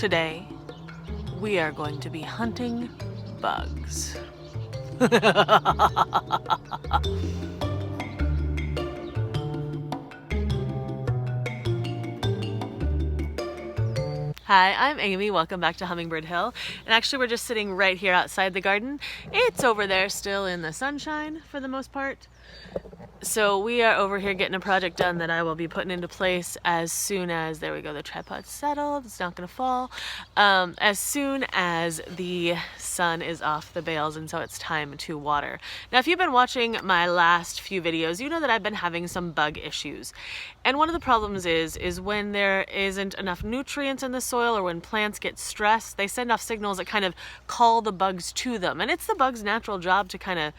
Today, we are going to be hunting bugs. Hi, I'm Amy. Welcome back to Hummingbird Hill. And actually, we're just sitting right here outside the garden. It's over there still in the sunshine for the most part. So we are over here getting a project done that I will be putting into place as soon as, there we go, the tripod's settled, it's not gonna fall, as soon as the sun is off the bales, and so it's time to water. Now, if you've been watching my last few videos, you know that I've been having some bug issues. And one of the problems is when there isn't enough nutrients in the soil, or when plants get stressed, they send off signals that kind of call the bugs to them. And it's the bug's natural job to kind of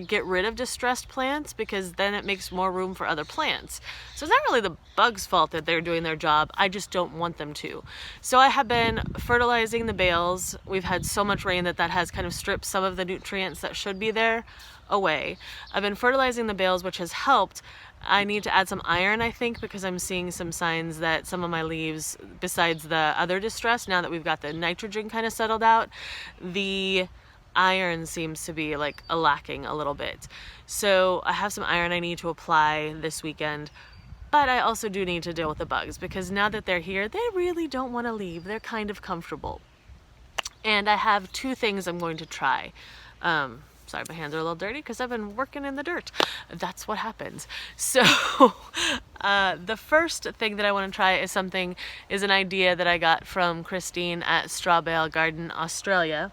get rid of distressed plants, because then it makes more room for other plants. So it's not really the bug's fault that they're doing their job. I just don't want them to. So I have been fertilizing the bales. We've had so much rain that has kind of stripped some of the nutrients that should be there away. I've been fertilizing the bales, which has helped. I need to add some iron, I think, because I'm seeing some signs that some of my leaves, besides the other distress, now that we've got the nitrogen kind of settled out, the iron seems to be lacking a little bit. So I have some iron I need to apply this weekend, but I also do need to deal with the bugs, because now that they're here, they really don't want to leave. They're kind of comfortable. And I have two things I'm going to try. Sorry, my hands are a little dirty because I've been working in the dirt. That's what happens. So the first thing that I want to try is an idea that I got from Christine at Strawbale Garden, Australia.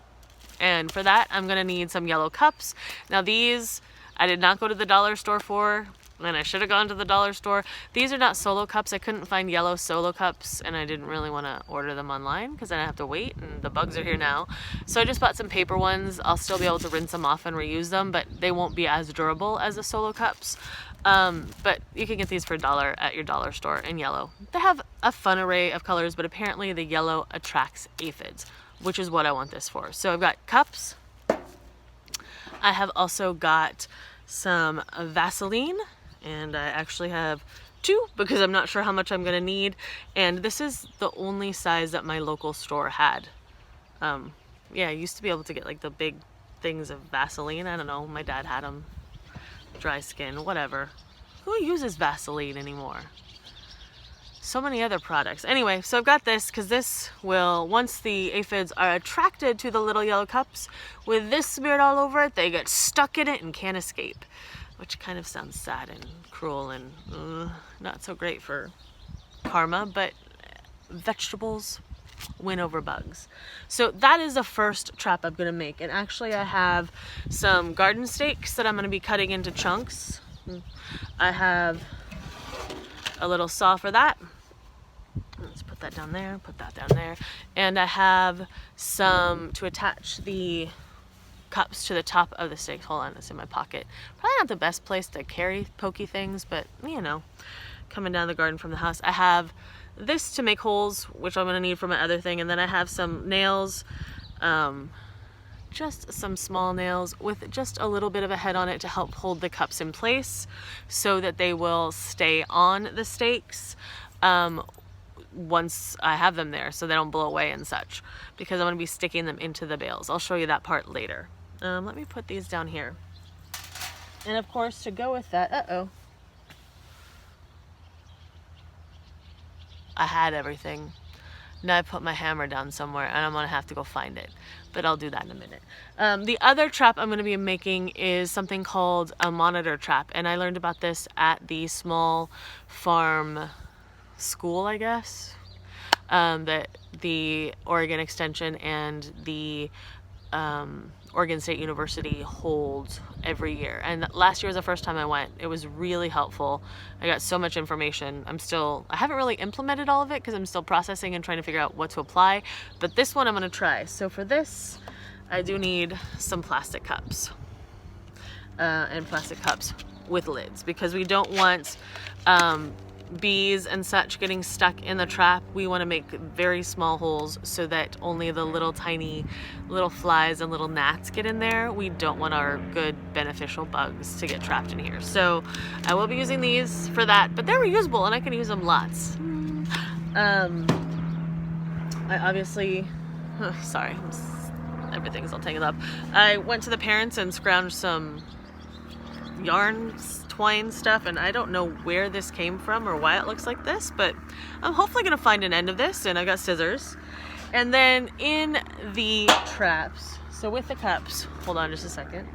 And for that, I'm gonna need some yellow cups. Now these, I did not go to the dollar store for, and I should have gone to the dollar store. These are not solo cups. I couldn't find yellow solo cups, and I didn't really want to order them online because then I have to wait, and the bugs are here now. So I just bought some paper ones. I'll still be able to rinse them off and reuse them, but they won't be as durable as the solo cups. But you can get these for $1 at your dollar store in yellow. They have a fun array of colors, but apparently the yellow attracts aphids, which is what I want this for. So I've got cups. I have also got some Vaseline, and I actually have two because I'm not sure how much I'm gonna need. And this is the only size that my local store had. Yeah, I used to be able to get the big things of Vaseline. I don't know, my dad had them. Dry skin, whatever. Who uses Vaseline anymore? So many other products. Anyway, so I've got this because this will, once the aphids are attracted to the little yellow cups, with this smeared all over it, they get stuck in it and can't escape, which kind of sounds sad and cruel and not so great for karma, but vegetables win over bugs. So that is the first trap I'm gonna make. And actually I have some garden stakes that I'm gonna be cutting into chunks. I have a little saw for that. Let's put that down there, put that down there. And I have some to attach the cups to the top of the stakes. Hold on, it's in my pocket. Probably not the best place to carry pokey things, but you know, coming down the garden from the house. I have this to make holes, which I'm gonna need for my other thing. And then I have some nails, just some small nails with just a little bit of a head on it to help hold the cups in place so that they will stay on the stakes once I have them there, so they don't blow away and such, because I'm going to be sticking them into the bales. I'll show you that part later. Let me put these down here. And of course, to go with that, I had everything. Now I put my hammer down somewhere and I'm gonna have to go find it, but I'll do that in a minute. The other trap I'm gonna be making is something called a monitor trap, and I learned about this at the small farm school, I guess, that the Oregon Extension and the Oregon State University holds every year. And last year was the first time I went. It was really helpful. I got so much information. I haven't really implemented all of it because I'm still processing and trying to figure out what to apply, but this one I'm gonna try. So for this, I do need some plastic cups, and plastic cups with lids, because we don't want bees and such getting stuck in the trap. We want to make very small holes so that only the little tiny little flies and little gnats get in there. We don't want our good beneficial bugs to get trapped in here. So I will be using these for that, but they're reusable and I can use them lots. I obviously, sorry, everything's all tangled up. I went to the parents and scrounged some yarn, twine stuff, and I don't know where this came from or why it looks like this, but I'm hopefully gonna find an end of this, and I got scissors. And then in the traps, so with the cups, hold on just a second,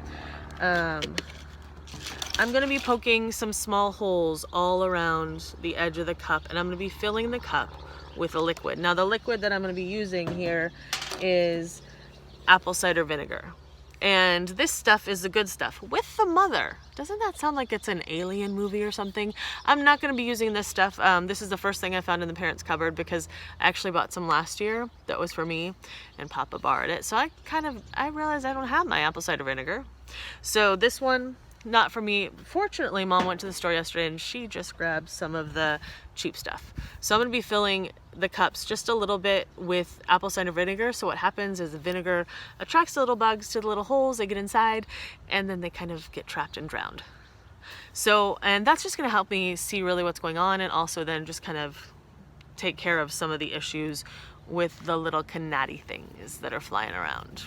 I'm gonna be poking some small holes all around the edge of the cup, and I'm gonna be filling the cup with a liquid. Now the liquid that I'm gonna be using here is apple cider vinegar. And this stuff is the good stuff. With the mother, doesn't that sound like it's an alien movie or something? I'm not gonna be using this stuff. This is the first thing I found in the parents' cupboard because I actually bought some last year that was for me and Papa borrowed it. So I realized I don't have my apple cider vinegar. So this one, not for me. Fortunately, Mom went to the store yesterday and she just grabbed some of the cheap stuff. So I'm gonna be filling the cups just a little bit with apple cider vinegar. So what happens is the vinegar attracts the little bugs to the little holes, they get inside, and then they kind of get trapped and drowned. So, and that's just gonna help me see really what's going on, and also then just kind of take care of some of the issues with the little canary things that are flying around.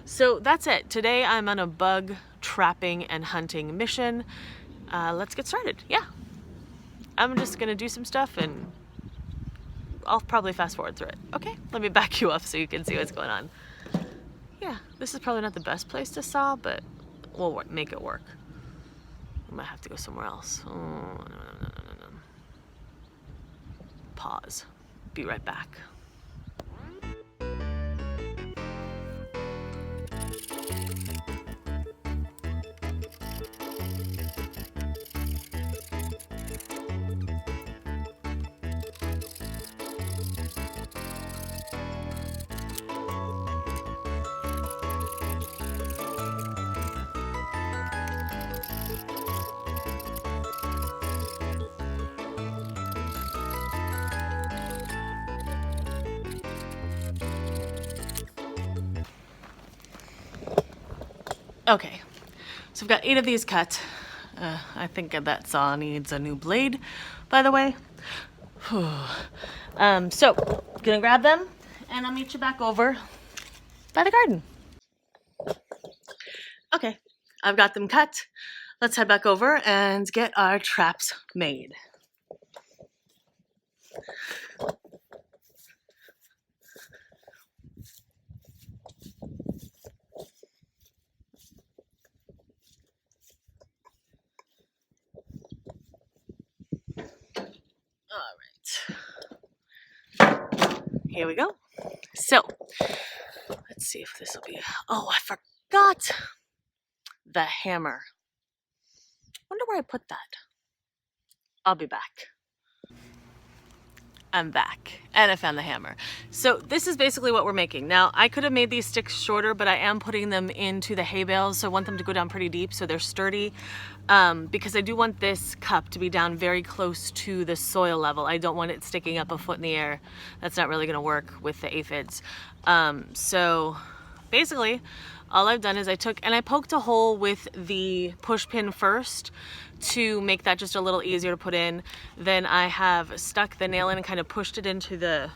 So that's it. Today I'm on a bug trapping and hunting mission. Let's get started. Yeah. I'm just gonna do some stuff and I'll probably fast forward through it. Okay, let me back you up so you can see what's going on. Yeah, this is probably not the best place to saw, but we'll make it work. I might have to go somewhere else. Oh, no. Pause. Be right back. Okay, so I've got 8 of these cut. I think that saw needs a new blade, by the way. So, gonna grab them and I'll meet you back over by the garden. Okay, I've got them cut. Let's head back over and get our traps made. Here we go. So, let's see if this will be... Oh, I forgot the hammer. Wonder where I put that. I'll be back. I'm back and I found the hammer. So this is basically what we're making. Now I could have made these sticks shorter, but I am putting them into the hay bales. So I want them to go down pretty deep so they're sturdy, because I do want this cup to be down very close to the soil level. I don't want it sticking up a foot in the air. That's not really gonna work with the aphids. So basically all I've done is I poked a hole with the push pin first to make that just a little easier to put in. Then I have stuck the nail in and kind of pushed it into the...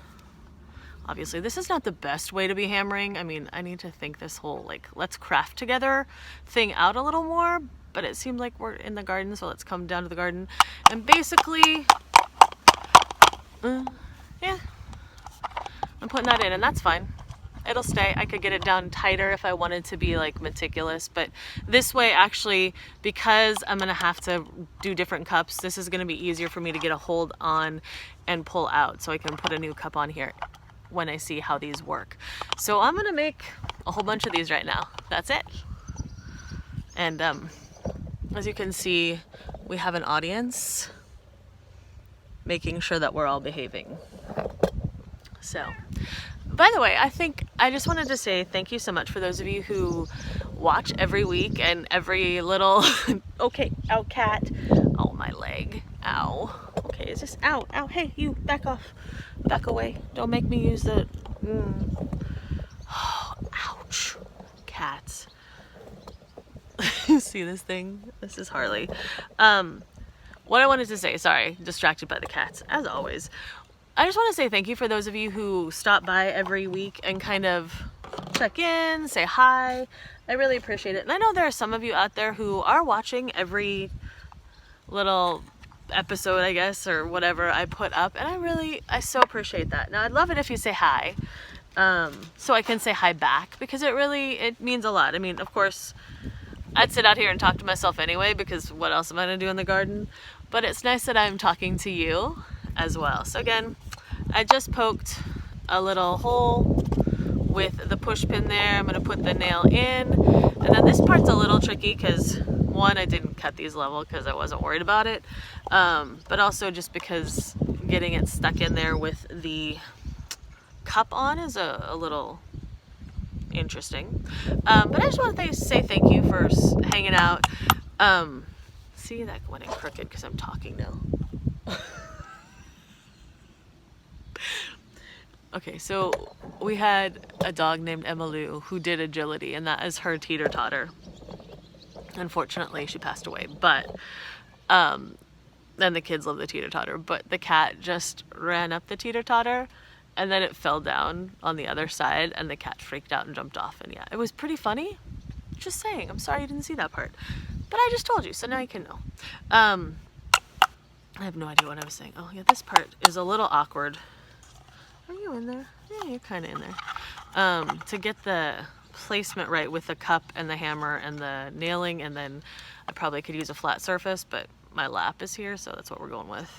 Obviously, this is not the best way to be hammering. I mean, I need to think this whole, like, let's craft together thing out a little more, but it seemed like we're in the garden, so let's come down to the garden. And basically, yeah, I'm putting that in, and that's fine. It'll stay. I could get it down tighter if I wanted to be like meticulous, but this way actually, because I'm gonna have to do different cups, this is gonna be easier for me to get a hold on and pull out, so I can put a new cup on here when I see how these work. So I'm gonna make a whole bunch of these right now. That's it. And as you can see, we have an audience making sure that we're all behaving. So, by the way, I just wanted to say thank you so much for those of you who watch every week and every little, okay, ow, cat, oh, my leg, ow, okay, is this, ow, hey, you, back off, back away, don't make me use the, oh, ouch, cats. You see this thing? This is Harley. What I wanted to say, sorry, distracted by the cats, as always. I just want to say thank you for those of you who stop by every week and kind of check in, say hi. I really appreciate it. And I know there are some of you out there who are watching every little episode, I guess, or whatever I put up, and I so appreciate that. Now I'd love it if you say hi, so I can say hi back, because it means a lot. I mean, of course, I'd sit out here and talk to myself anyway, because what else am I gonna do in the garden? But it's nice that I'm talking to you as well. So again, I just poked a little hole with the push pin there. I'm gonna put the nail in, and then this part's a little tricky because one, I didn't cut these level because I wasn't worried about it, but also just because getting it stuck in there with the cup on is a little interesting. But I just want to say thank you for hanging out. See, that went in crooked because I'm talking now. Okay, so we had a dog named Emmylou who did agility, and that is her teeter-totter. Unfortunately, she passed away, but and the kids love the teeter-totter, but the cat just ran up the teeter-totter, and then it fell down on the other side, and the cat freaked out and jumped off. And yeah, it was pretty funny. Just saying. I'm sorry you didn't see that part, but I just told you, so now you can know. I have no idea what I was saying. Oh yeah, this part is a little awkward. Are you in there? Yeah, you're kind of in there. To get the placement right with the cup and the hammer and the nailing, and then I probably could use a flat surface, but my lap is here, so that's what we're going with.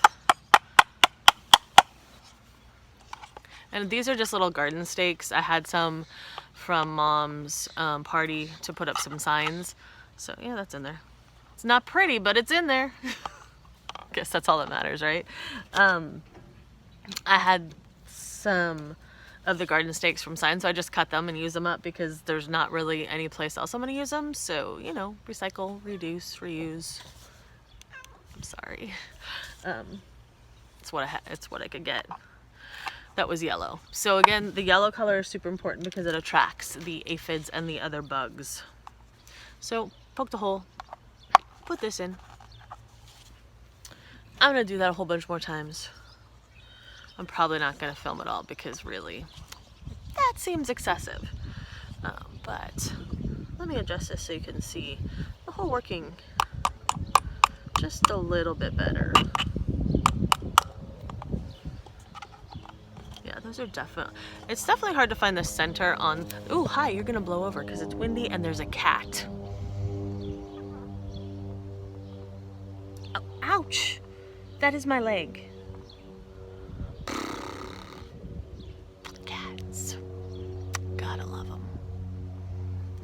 And these are just little garden stakes. I had some from Mom's party to put up some signs. So yeah, that's in there. It's not pretty, but it's in there. Guess that's all that matters, right? I had some of the garden stakes from signs, so I just cut them and use them up because there's not really any place else I'm going to use them. So, you know, recycle, reduce, reuse. I'm sorry. It's what I could get. That was yellow. So again, the yellow color is super important because it attracts the aphids and the other bugs. So poked a hole, put this in. I'm gonna do that a whole bunch more times. I'm probably not gonna film it all because really, that seems excessive. But let me adjust this so you can see the hole working just a little bit better. Yeah, those are it's definitely hard to find the center on. Ooh, hi, you're gonna blow over because it's windy and there's a cat. Oh, ouch! That is my leg. Cats. Gotta love them.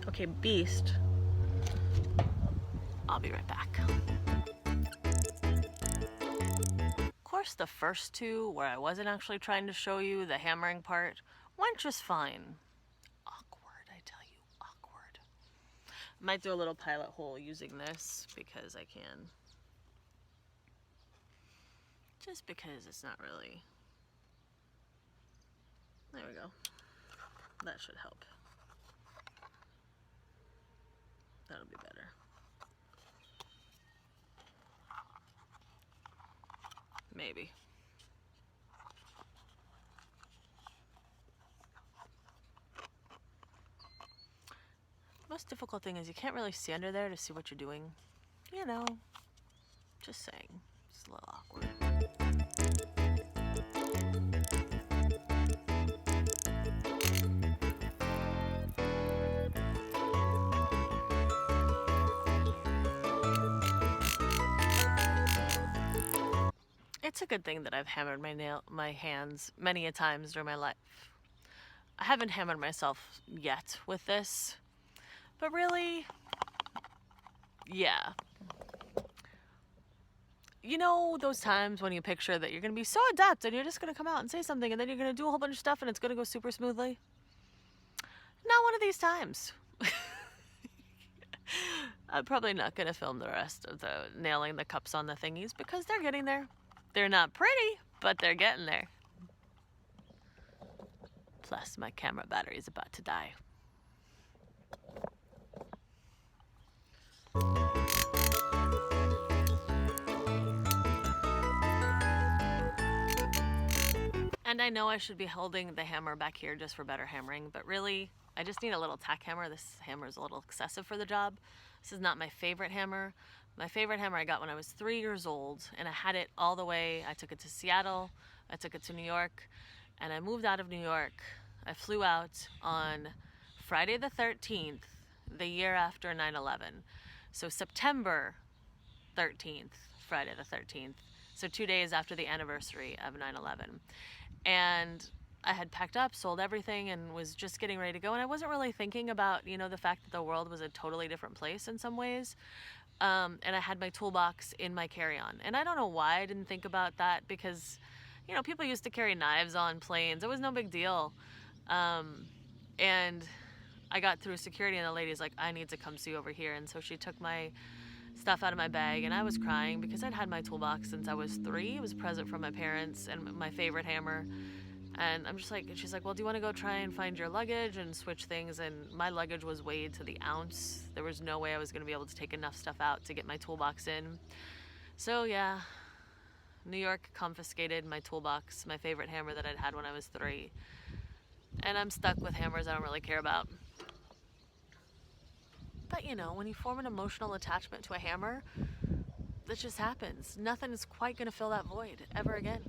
Okay, Beast. I'll be right back. Of course, the first two, where I wasn't actually trying to show you the hammering part, went just fine. Awkward, I tell you, awkward. Might do a little pilot hole using this because I can. Just because it's not really. There we go. That should help. That'll be better. Maybe. The most difficult thing is you can't really see under there to see what you're doing. You know, just saying. It's a little awkward. It's a good thing that I've hammered my hands many a times during my life. I haven't hammered myself yet with this, but really, yeah. You know those times when you picture that you're going to be so adept and you're just going to come out and say something and then you're going to do a whole bunch of stuff and it's going to go super smoothly? Not one of these times. I'm probably not going to film the rest of the nailing the cups on the thingies because they're getting there. They're not pretty, but they're getting there. Plus, my camera battery is about to die. And I know I should be holding the hammer back here just for better hammering, but really, I just need a little tack hammer. This hammer is a little excessive for the job. This is not my favorite hammer. My favorite hammer I got when I was 3 years old, and I had it all the way. I took it to Seattle, I took it to New York, and I moved out of New York. I flew out on Friday the 13th, the year after 9/11. So September 13th, Friday the 13th. So 2 days after the anniversary of 9/11. And I had packed up, sold everything, and was just getting ready to go. And I wasn't really thinking about, you know, the fact that the world was a totally different place in some ways. And I had my toolbox in my carry-on. And I don't know why I didn't think about that, because, you know, people used to carry knives on planes. It was no big deal. And I got through security, and the lady's like, I need to come see you over here. And so she took my stuff out of my bag, and I was crying because I'd had my toolbox since I was 3. It was a present from my parents, and my favorite hammer. And I'm just like, and she's like, well, do you want to go try and find your luggage and switch things? And my luggage was weighed to the ounce. There was no way I was going to be able to take enough stuff out to get my toolbox in. So yeah, New York confiscated my toolbox, my favorite hammer that I'd had when I was 3. And I'm stuck with hammers I don't really care about. But you know, when you form an emotional attachment to a hammer, that just happens. Nothing is quite going to fill that void ever again.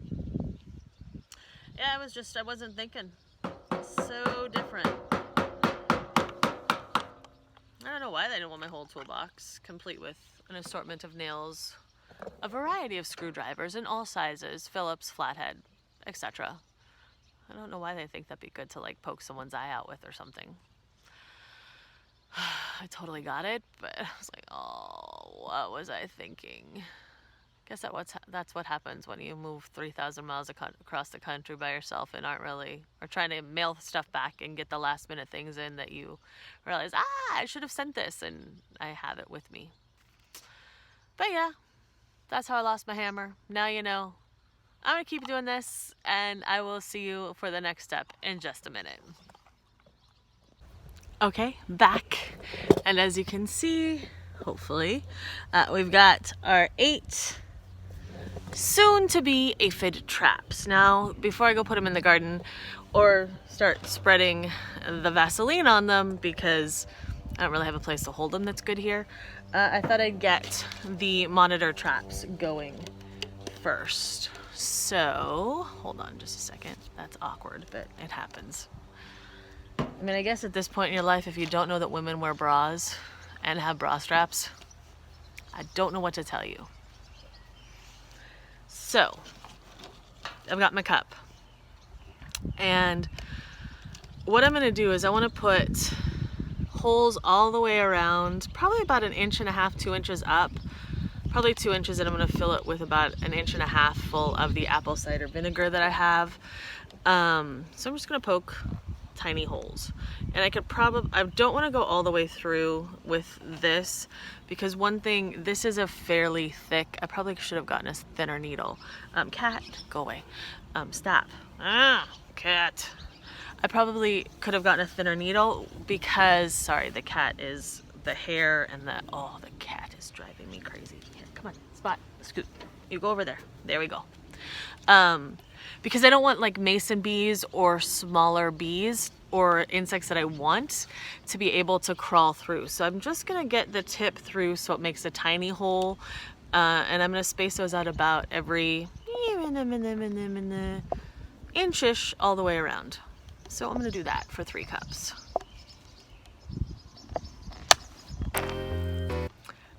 Yeah, I wasn't thinking. So different. I don't know why they didn't want my whole toolbox, complete with an assortment of nails, a variety of screwdrivers in all sizes, Phillips, flathead, etc. I don't know why they think that'd be good to like poke someone's eye out with or something. I totally got it, but I was like, oh, what was I thinking? Guess that's what happens when you move 3,000 miles across the country by yourself and aren't really, or trying to mail stuff back and get the last minute things in that you realize, I should have sent this, and I have it with me. But yeah, that's how I lost my hammer. Now you know. I'm gonna keep doing this, and I will see you for the next step in just a minute. Okay, back, and as you can see, hopefully, we've got our 8 soon to be aphid traps. Now, before I go put them in the garden or start spreading the Vaseline on them, because I don't really have a place to hold them that's good here, I thought I'd get the monitor traps going first. So, hold on just a second. That's awkward, but it happens. I mean, I guess at this point in your life, if you don't know that women wear bras and have bra straps, I don't know what to tell you. So, I've got my cup. And what I'm going to do is I want to put holes all the way around, probably about 1.5 inches, 2 inches up. Probably 2 inches, and I'm going to fill it with about 1.5 inches full of the apple cider vinegar that I have. So I'm just going to poke tiny holes. And I don't want to go all the way through with this, because one thing, this is a fairly thick, I probably should have gotten a thinner needle. Cat, go away. Stop. Cat. I probably could have gotten a thinner needle because, sorry, the cat is, the hair and the cat is driving me crazy. Here, come on, Spot, scoot. You go over there. There we go. Because I don't want like mason bees or smaller bees or insects that I want to be able to crawl through. So I'm just gonna get the tip through so it makes a tiny hole, and I'm gonna space those out about every inch-ish all the way around. So I'm gonna do that for 3 cups.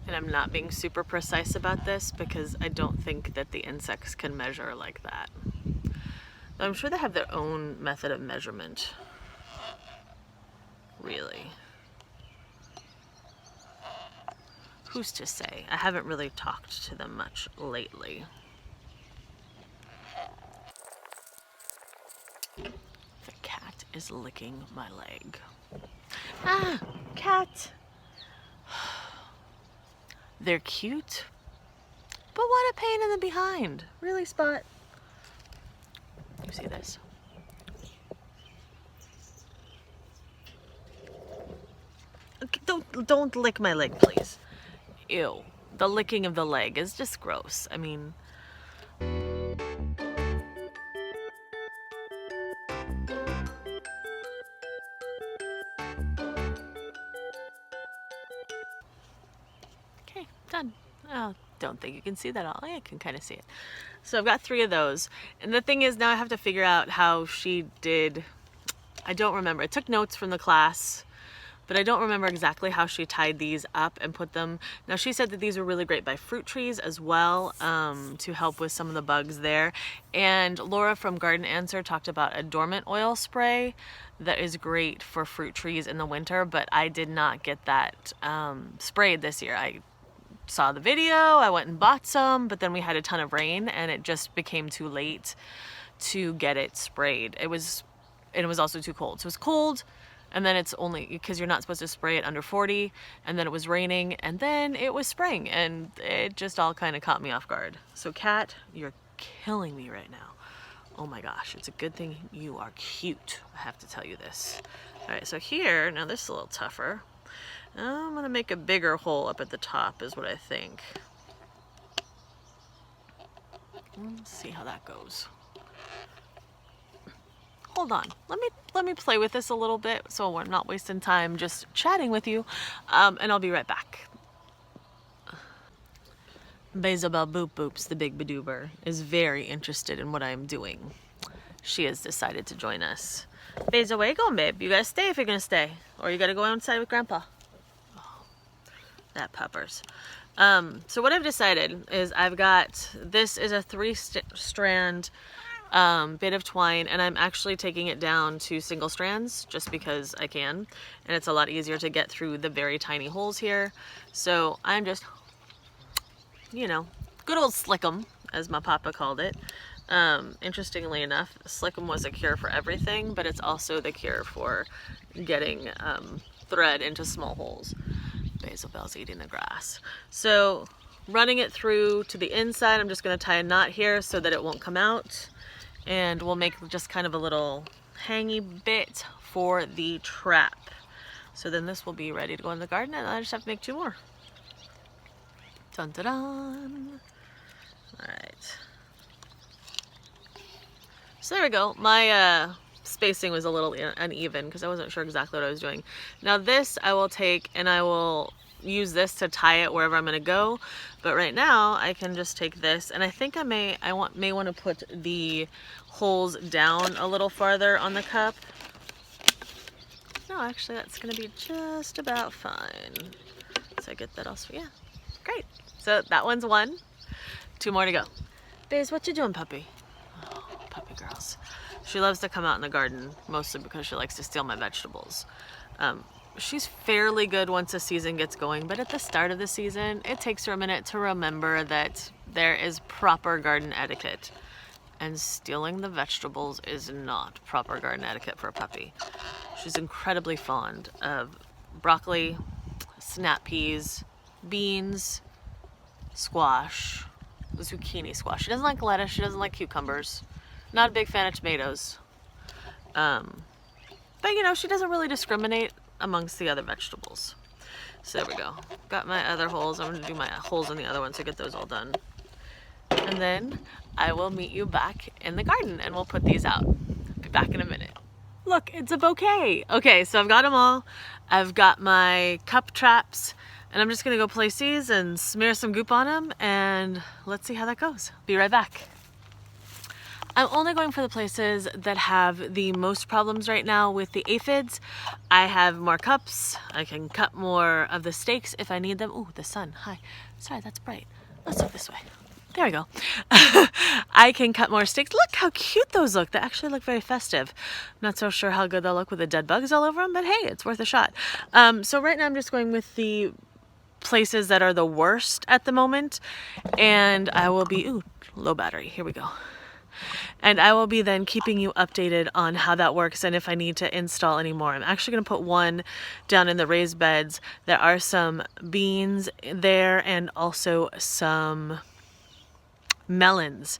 And I'm not being super precise about this because I don't think that the insects can measure like that. I'm sure they have their own method of measurement. Really. Who's to say? I haven't really talked to them much lately. The cat is licking my leg. Ah, cat. They're cute, but what a pain in the behind. Really, Spot? You see this? Okay, don't lick my leg, please. Ew. The licking of the leg is just gross. I mean, Done. Oh, don't think you can see that all. I can kind of see it. So I've got 3 of those. And the thing is, now I have to figure out how she did. I don't remember. I took notes from the class, but I don't remember exactly how she tied these up and put them. Now she said that these were really great by fruit trees as well, to help with some of the bugs there. And Laura from Garden Answer talked about a dormant oil spray that is great for fruit trees in the winter, but I did not get that sprayed this year. I saw the video, I went and bought some, but then we had a ton of rain and it just became too late to get it sprayed. It was also too cold. So it was cold, and then it's only because you're not supposed to spray it under 40, and then it was raining, and then it was spring, and it just all kind of caught me off guard. So Kat, you're killing me right now. Oh my gosh, it's a good thing you are cute. I have to tell you this. All right, so here, now this is a little tougher. I'm gonna make a bigger hole up at the top is what I think. Let's see how that goes. Hold on, let me play with this a little bit so we're not wasting time just chatting with you, and I'll be right back. Basilbell Boop Boops, the big badoober, is very interested in what I'm doing. She has decided to join us. Basil, where you going, babe? You gotta stay if you're gonna stay, or you gotta go outside with Grandpa. Oh, that puppers. So what I've decided is I've got, this is a 3-strand bit of twine, and I'm actually taking it down to single strands just because I can, and it's a lot easier to get through the very tiny holes here. So I'm just, you know, good old slickum, as my papa called it. Interestingly enough, slickum was a cure for everything, but it's also the cure for getting thread into small holes. Basilbell's eating the grass. So running it through to the inside, I'm just going to tie a knot here so that it won't come out. And we'll make just kind of a little hangy bit for the trap. So then this will be ready to go in the garden, and I just have to make 2 more. Dun dun dun. All right. So there we go. My spacing was a little uneven because I wasn't sure exactly what I was doing. Now this I will take and I will use this to tie it wherever I'm going to go. But right now I can just take this, and I think I may want to put the holes down a little farther on the cup. No, actually that's going to be just about fine. So I get that also, yeah, great. So that one's 1, 2 more to go. Baze, what you doing, puppy? Oh, puppy girls. She loves to come out in the garden, mostly because she likes to steal my vegetables. She's fairly good once the season gets going, but at the start of the season, it takes her a minute to remember that there is proper garden etiquette. And stealing the vegetables is not proper garden etiquette for a puppy. She's incredibly fond of broccoli, snap peas, beans, squash, zucchini squash. She doesn't like lettuce, she doesn't like cucumbers. Not a big fan of tomatoes. But you know, she doesn't really discriminate amongst the other vegetables. So there we go. Got my other holes. I'm gonna do my holes in the other one to get those all done. And then I will meet you back in the garden and we'll put these out. Be back in a minute. Look, it's a bouquet. Okay, so I've got them all. I've got my cup traps, and I'm just gonna go place these and smear some goop on them, and let's see how that goes. Be right back. I'm only going for the places that have the most problems right now with the aphids. I have more cups. I can cut more of the stakes if I need them. Ooh, the sun, hi. Sorry, that's bright. Let's look this way. There we go. I can cut more stakes. Look how cute those look. They actually look very festive. I'm not so sure how good they'll look with the dead bugs all over them, but hey, it's worth a shot. So right now I'm just going with the places that are the worst at the moment, and I will be, ooh, low battery, here we go. And I will be then keeping you updated on how that works and if I need to install any more. I'm actually going to put one down in the raised beds. There are some beans there and also some melons.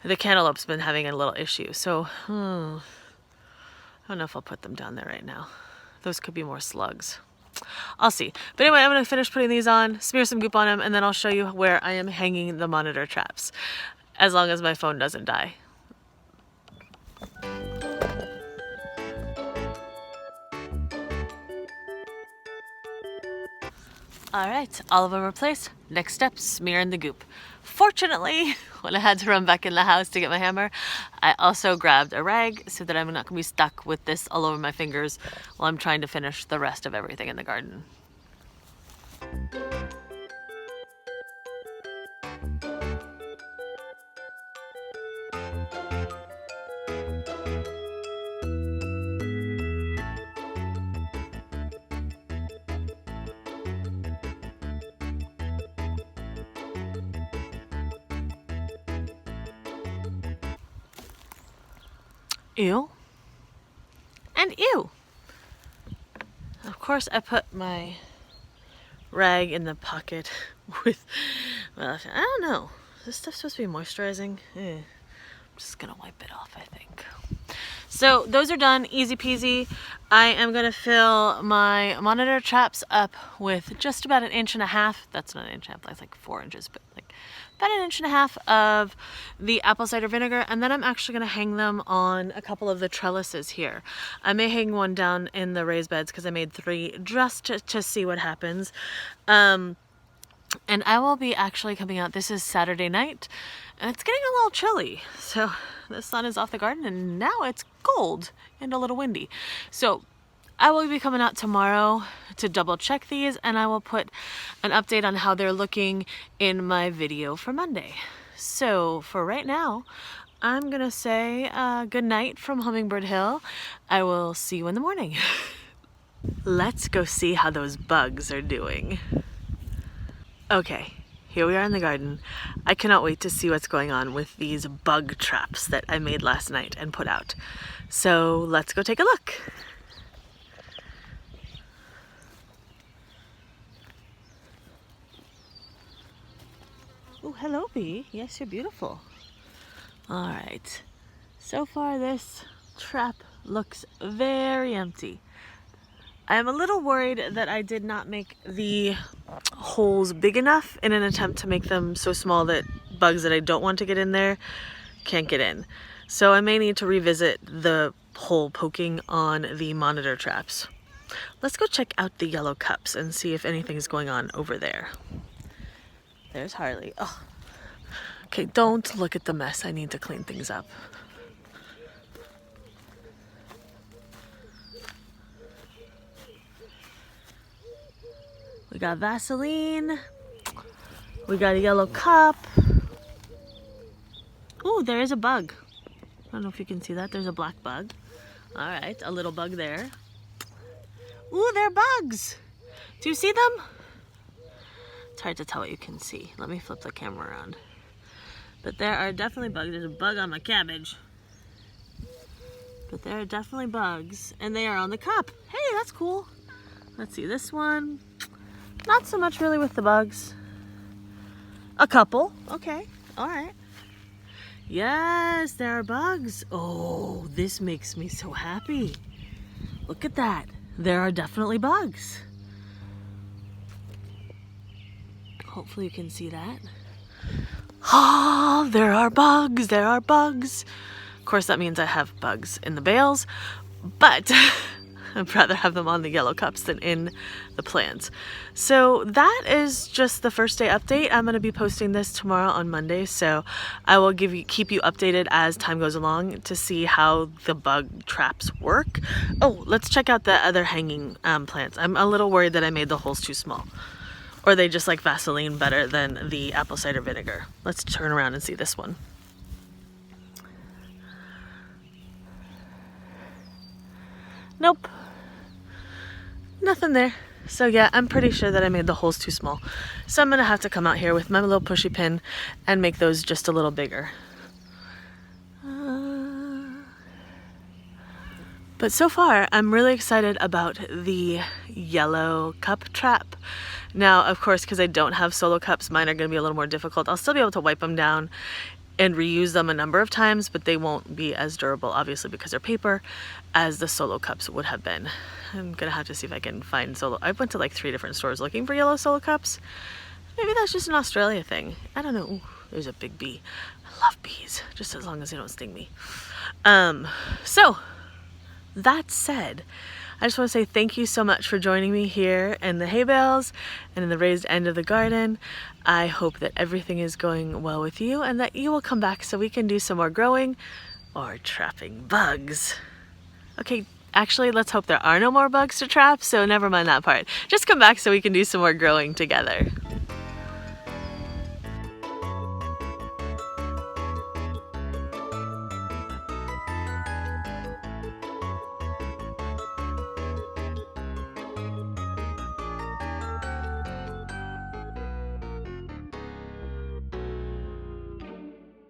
The cantaloupe's been having a little issue, so I don't know if I'll put them down there right now. Those could be more slugs. I'll see. But anyway, I'm going to finish putting these on, smear some goop on them, and then I'll show you where I am hanging the monitor traps, as long as my phone doesn't die. Alright, all of them are placed. Next step, smear in the goop. Fortunately, when I had to run back in the house to get my hammer, I also grabbed a rag so that I'm not going to be stuck with this all over my fingers while I'm trying to finish the rest of everything in the garden. Ew. And ew. Of course, I put my rag in the pocket with, well, I don't know. This stuff's supposed to be moisturizing. I'm just gonna wipe it off, I think. So those are done, easy peasy. I am gonna fill my monitor traps up with just about 1.5 inches. That's not 1.5 inches, that's like 4 inches, but like about 1.5 inches of the apple cider vinegar, and then I'm actually gonna hang them on a couple of the trellises here. I may hang one down in the raised beds because I made 3 just to see what happens. And I will be actually coming out, this is Saturday night, and it's getting a little chilly. So the sun is off the garden and now it's cold and a little windy. So I will be coming out tomorrow to double check these, and I will put an update on how they're looking in my video for Monday. So for right now, I'm gonna say good night from Hummingbird Hill. I will see you in the morning. Let's go see how those bugs are doing. Okay, here we are in the garden. I cannot wait to see what's going on with these bug traps that I made last night and put out. So let's go take a look. Oh, hello, bee. Yes, you're beautiful. All right. So far, this trap looks very empty. I am a little worried that I did not make the holes big enough in an attempt to make them so small that bugs that I don't want to get in there can't get in. So I may need to revisit the hole poking on the monitor traps. Let's go check out the yellow cups and see if anything's going on over there. There's Harley. Oh. Okay, don't look at the mess. I need to clean things up. We got Vaseline. We got a yellow cup. Ooh, there is a bug. I don't know if you can see that. There's a black bug. All right, a little bug there. Ooh, they're bugs. Do you see them? It's hard to tell what you can see. Let me flip the camera around. But there are definitely bugs. There's a bug on my cabbage. But there are definitely bugs, and they are on the cup. Hey, that's cool. Let's see this one. Not so much really with the bugs. A couple. Okay. All right. Yes, there are bugs. Oh, this makes me so happy. Look at that. There are definitely bugs. Hopefully you can see that. Oh, there are bugs. There are bugs. Of course, that means I have bugs in the bales, but I'd rather have them on the yellow cups than in the plants. So that is just the first day update. I'm going to be posting this tomorrow on Monday, so I will keep you updated as time goes along to see how the bug traps work. Oh, let's check out the other hanging plants. I'm a little worried that I made the holes too small. Or they just like Vaseline better than the apple cider vinegar. Let's turn around and see this one. Nope. Nothing there. So yeah, I'm pretty sure that I made the holes too small. So I'm gonna have to come out here with my little pushy pin and make those just a little bigger. But so far, I'm really excited about the yellow cup trap. Now, of course, because I don't have solo cups, mine are going to be a little more difficult. I'll still be able to wipe them down and reuse them a number of times, but they won't be as durable, obviously, because they're paper, as the solo cups would have been. I'm going to have to see if I can find solo. I went to like 3 different stores looking for yellow solo cups. Maybe that's just an Australia thing. I don't know. Ooh, there's a big bee. I love bees, just as long as they don't sting me. So, that said, I just want to say thank you so much for joining me here in the hay bales and in the raised end of the garden. I hope that everything is going well with you and that you will come back so we can do some more growing or trapping bugs. Okay, actually, let's hope there are no more bugs to trap, so never mind that part. Just come back so we can do some more growing together.